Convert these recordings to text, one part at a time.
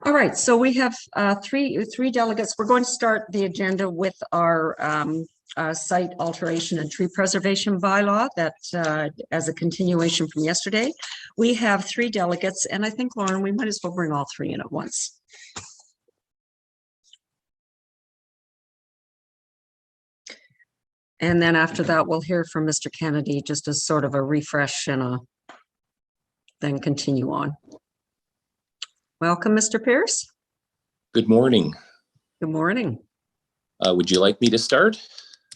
All right, so we have three delegates. We're going to start the agenda with our site alteration and tree preservation bylaw that as a continuation from yesterday. We have three delegates, and I think, Lauren, we might as well bring all three in at once. And then after that, we'll hear from Mr. Kennedy, just as sort of a refresh and then continue on. Welcome, Mr. Pierce. Good morning. Good morning. Would you like me to start?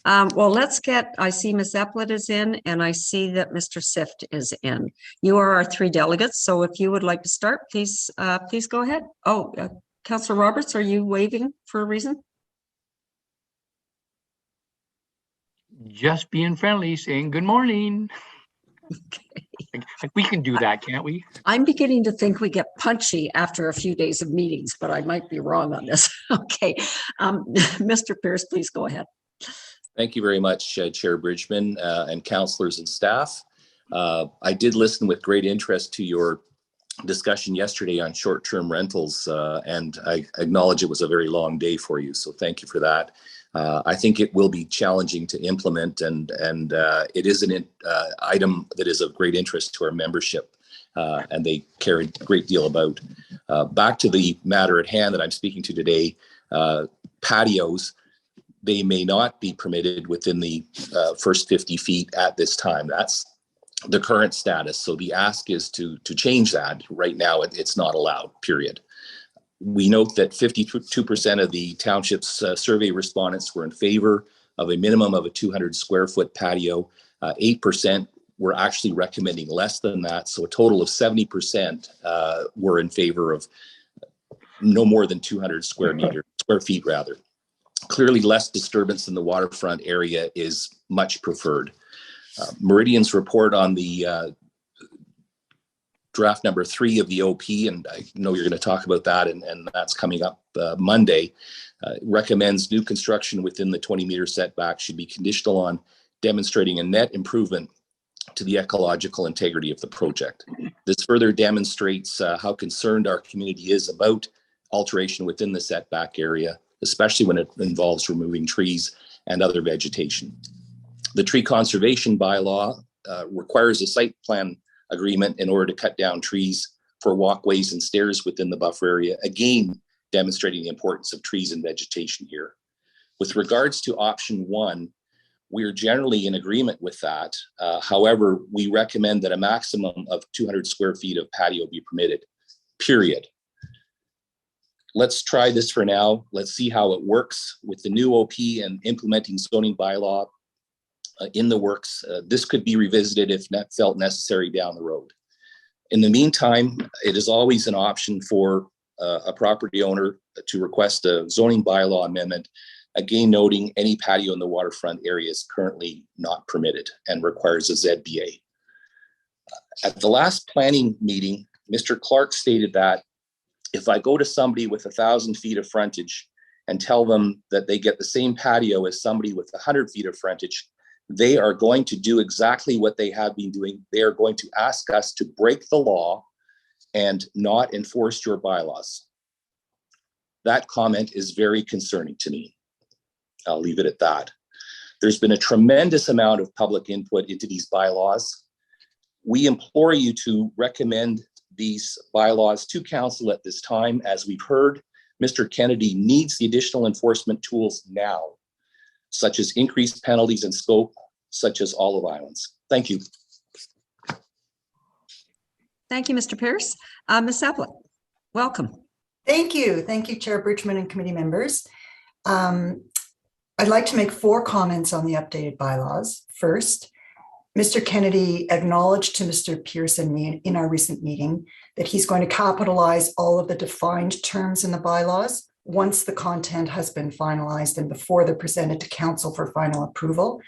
Well, let's get, I see Ms. Epplett is in, and I see that Mr. Sift is in. You are our three delegates, so if you would like to start, please go ahead. Oh, Councillor Roberts, are you waving for a reason? Just being friendly, saying good morning. Okay. Like we can do that, can't we? I'm beginning to think we get punchy after a few days of meetings, but I might be wrong on this. Okay. Mr. Pierce, please go ahead. Thank you very much, Chair Bridgman and councillors and staff. I did listen with great interest to your discussion yesterday on short-term rentals, and I acknowledge it was a very long day for you, so thank you for that. I think it will be challenging to implement, and it is an item that is of great interest to our membership, and they care a great deal about. Back to the matter at hand that I'm speaking to today, patios, they may not be permitted within the first 50 feet at this time. That's the current status. So the ask is to change that. Right now, it's not allowed, period. We note that 52% of the township's survey respondents were in favor of a minimum of a 200 square foot patio. 8% were actually recommending less than that. So a total of 70% were in favor of no more than 200 square feet rather. Clearly less disturbance in the waterfront area is much preferred. Meridian's report on the draft number 3 of the OP, and I know you're going to talk about that, and that's coming up Monday, recommends new construction within the 20-meter setback should be conditional on demonstrating a net improvement to the ecological integrity of the project. This further demonstrates how concerned our community is about alteration within the setback area, especially when it involves removing trees and other vegetation. The tree conservation bylaw requires a site plan agreement in order to cut down trees for walkways and stairs within the buffer area, again, demonstrating the importance of trees and vegetation here. With regards to option 1, we are generally in agreement with that. However, we recommend that a maximum of 200 square feet of patio be permitted, period. Let's try this for now. Let's see how it works with the new OP and implementing zoning bylaw in the works. This could be revisited if not felt necessary down the road. In the meantime, it is always an option for a property owner to request a zoning bylaw amendment, again noting any patio in the waterfront area is currently not permitted and requires a ZBA. At the last planning meeting, Mr. Clark stated that if I go to somebody with 1,000 feet of frontage and tell them that they get the same patio as somebody with 100 feet of frontage, they are going to do exactly what they have been doing. They are going to ask us to break the law and not enforce your bylaws. That comment is very concerning to me. I'll leave it at that. There's been a tremendous amount of public input into these bylaws. We implore you to recommend these bylaws to council at this time. As we've heard, Mr. Kennedy needs the additional enforcement tools now, such as increased penalties and scope, such as olive islands. Thank you. Thank you, Mr. Pierce. Ms. Epplett, welcome. Thank you. Thank you, Chair Bridgman and committee members. I'd like to make 4 comments on the updated bylaws. First, Mr. Kennedy acknowledged to Mr. Pierce and me in our recent meeting that he's going to capitalize all of the defined terms in the bylaws once the content has been finalized and before they're presented to council for final approval.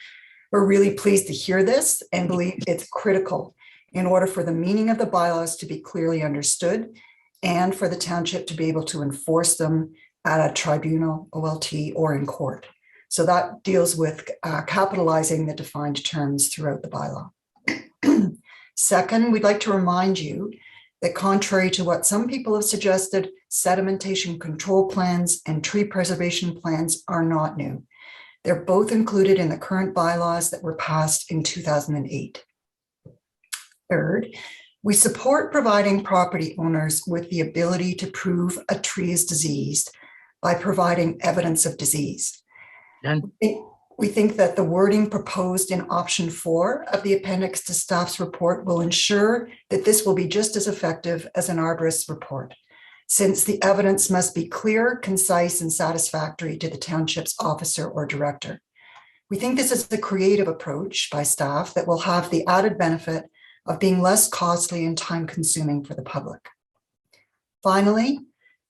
We're really pleased to hear this and believe it's critical in order for the meaning of the bylaws to be clearly understood and for the township to be able to enforce them at a tribunal, OLT, or in court. So that deals with capitalizing the defined terms throughout the bylaw. Second, we'd like to remind you that contrary to what some people have suggested, sedimentation control plans and tree preservation plans are not new. They're both included in the current bylaws that were passed in 2008. Third, we support providing property owners with the ability to prove a tree is diseased by providing evidence of disease. Jen? We think that the wording proposed in option 4 of the appendix to staff's report will ensure that this will be just as effective as an arborist's report, since the evidence must be clear, concise, and satisfactory to the township's officer or director. We think this is a creative approach by staff that will have the added benefit of being less costly and time-consuming for the public. Finally,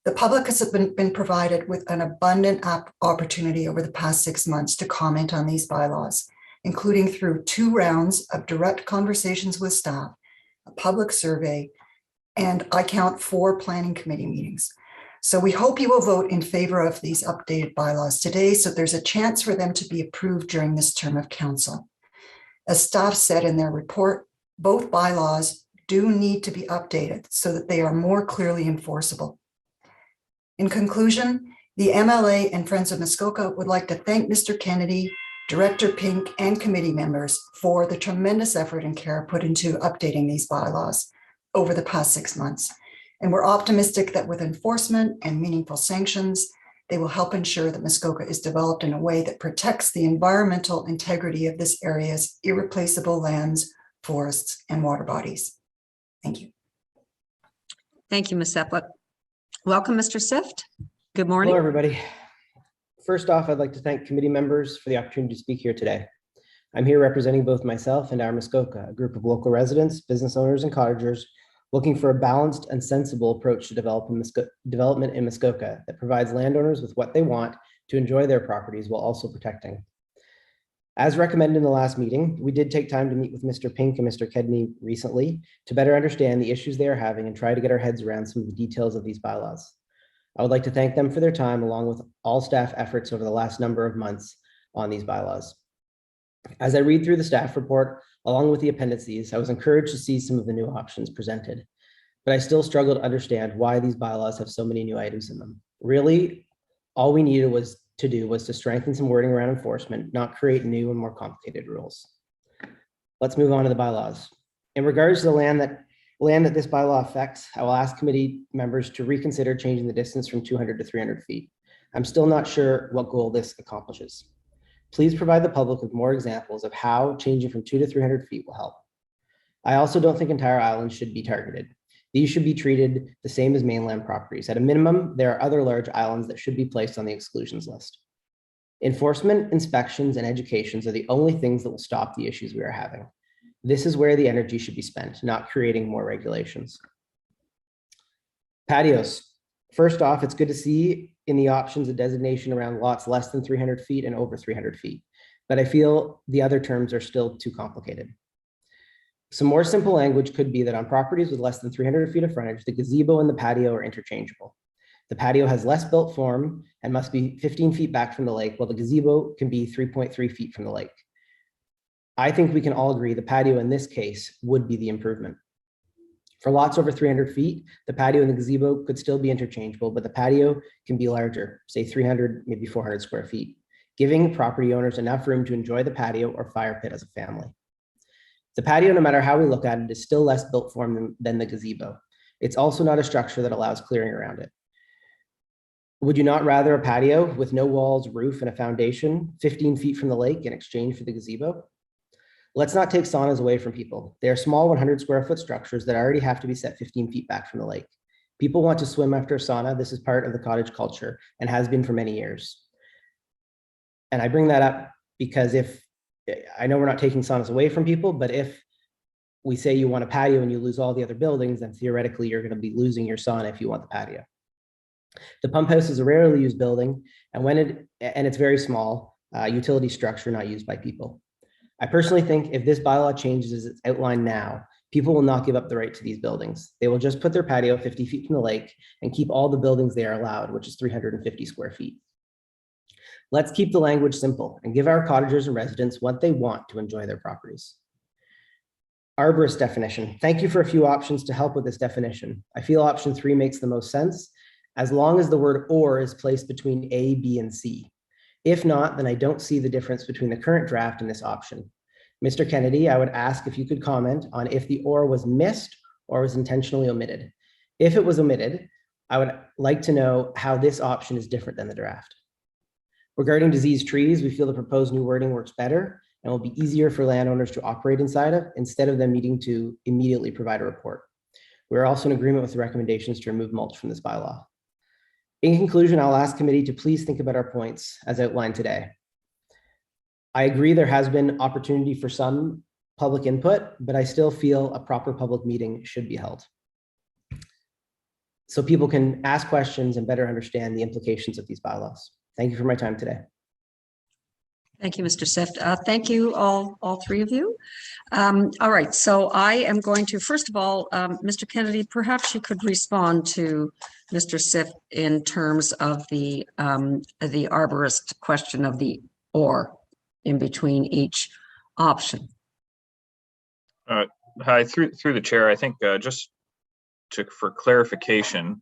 the public has been provided with an abundant opportunity over the past 6 months to comment on these bylaws, including through 2 rounds of direct conversations with staff, a public survey, and I count 4 planning committee meetings. So we hope you will vote in favor of these updated bylaws today, so there's a chance for them to be approved during this term of council. As staff said in their report, both bylaws do need to be updated so that they are more clearly enforceable. In conclusion, the MLA and Friends of Muskoka would like to thank Mr. Kennedy, Director Pink, and committee members for the tremendous effort and care put into updating these bylaws over the past 6 months. And we're optimistic that with enforcement and meaningful sanctions, they will help ensure that Muskoka is developed in a way that protects the environmental integrity of this area's irreplaceable lands, forests, and water bodies. Thank you. Thank you, Ms. Seplik. Welcome, Mr. Sift. Good morning. Hello, everybody. First off, I'd like to thank committee members for the opportunity to speak here today. I'm here representing both myself and our Muskoka, a group of local residents, business owners, and cottagers looking for a balanced and sensible approach to development in Muskoka that provides landowners with what they want to enjoy their properties while also protecting. As recommended in the last meeting, we did take time to meet with Mr. Pink and Mr. Kedney recently to better understand the issues they are having and try to get our heads around some of the details of these bylaws. I would like to thank them for their time, along with all staff efforts over the last number of months on these bylaws. As I read through the staff report, along with the appendices, I was encouraged to see some of the new options presented, but I still struggle to understand why these bylaws have so many new items in them. Really, all we needed was to strengthen some wording around enforcement, not create new and more complicated rules. Let's move on to the bylaws. In regards to the land that this bylaw affects, I will ask committee members to reconsider changing the distance from 200 to 300 feet. I'm still not sure what goal this accomplishes. Please provide the public with more examples of how changing from 200 to 300 feet will help. I also don't think entire islands should be targeted. These should be treated the same as mainland properties. At a minimum, there are other large islands that should be placed on the exclusions list. Enforcement, inspections, and educations are the only things that will stop the issues we are having. This is where the energy should be spent, not creating more regulations. Patios. First off, it's good to see in the options a designation around lots less than 300 feet and over 300 feet, but I feel the other terms are still too complicated. Some more simple language could be that on properties with less than 300 feet of frontage, the gazebo and the patio are interchangeable. The patio has less built form and must be 15 feet back from the lake, while the gazebo can be 3.3 feet from the lake. I think we can all agree the patio in this case would be the improvement. For lots over 300 feet, the patio and the gazebo could still be interchangeable, but the patio can be larger, say 300, maybe 400 square feet, giving property owners enough room to enjoy the patio or fire pit as a family. The patio, no matter how we look at it, is still less built form than the gazebo. It's also not a structure that allows clearing around it. Would you not rather a patio with no walls, roof, and a foundation 15 feet from the lake in exchange for the gazebo? Let's not take saunas away from people. They are small 100 square foot structures that already have to be set 15 feet back from the lake. People want to swim after a sauna. This is part of the cottage culture and has been for many years. And I bring that up because I know we're not taking saunas away from people, but if we say you want a patio and you lose all the other buildings, then theoretically you're going to be losing your sauna if you want the patio. The pump house is a rarely used building, and it's very small, utility structure not used by people. I personally think if this bylaw changes as it's outlined now, people will not give up the right to these buildings. They will just put their patio 50 feet from the lake and keep all the buildings they are allowed, which is 350 square feet. Let's keep the language simple and give our cottagers and residents what they want to enjoy their properties. Arborist definition. Thank you for a few options to help with this definition. I feel option 3 makes the most sense, as long as the word or is placed between A, B, and C. If not, then I don't see the difference between the current draft and this option. Mr. Kennedy, I would ask if you could comment on if the or was missed or was intentionally omitted. If it was omitted, I would like to know how this option is different than the draft. Regarding diseased trees, we feel the proposed new wording works better and will be easier for landowners to operate inside of, instead of them needing to immediately provide a report. We're also in agreement with the recommendations to remove mulch from this bylaw. In conclusion, I'll ask committee to please think about our points as outlined today. I agree there has been opportunity for some public input, but I still feel a proper public meeting should be held, so people can ask questions and better understand the implications of these bylaws. Thank you for my time today. Thank you, Mr. Sift. Thank you, all three of you. All right, so I am going to, first of all, Mr. Kennedy, perhaps you could respond to Mr. Sift in terms of the arborist question of the or in between each option. Hi, through the chair, I think just for clarification,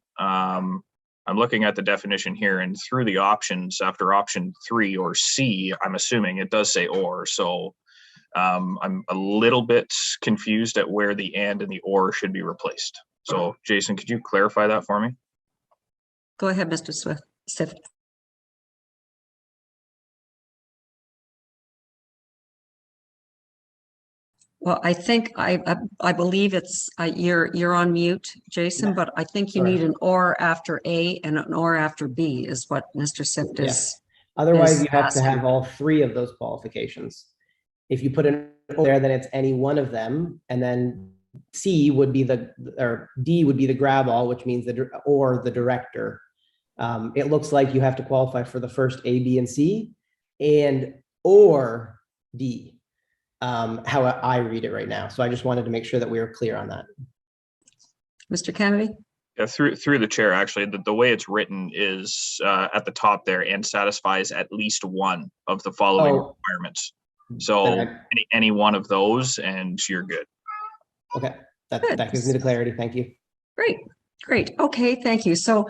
I'm looking at the definition here, and through the options after option 3 or C, I'm assuming it does say or. So I'm a little bit confused at where the and the or should be replaced. So Jason, could you clarify that for me? Go ahead, Mr. Sift. Well, I think I believe it's you're on mute, Jason, Yeah. but I think you Sorry. need an or after A and an or after B is what Mr. Sift is. Otherwise, is you have to asking. have all 3 of those qualifications. If you put an or there, then it's any one of them, and then C would be or D would be the grab all, which means or the director. It looks like you have to qualify for the first A, B, and C, and or D. How I read it right now. So I just wanted to make sure that we were clear on that. Mr. Kennedy? Yeah, through the chair, actually, the way it's written is at the top there, and satisfies at least one of the following requirements. So any one of those, and you're good. Okay, that gives me the clarity. Thank you. Great. Okay, thank you. So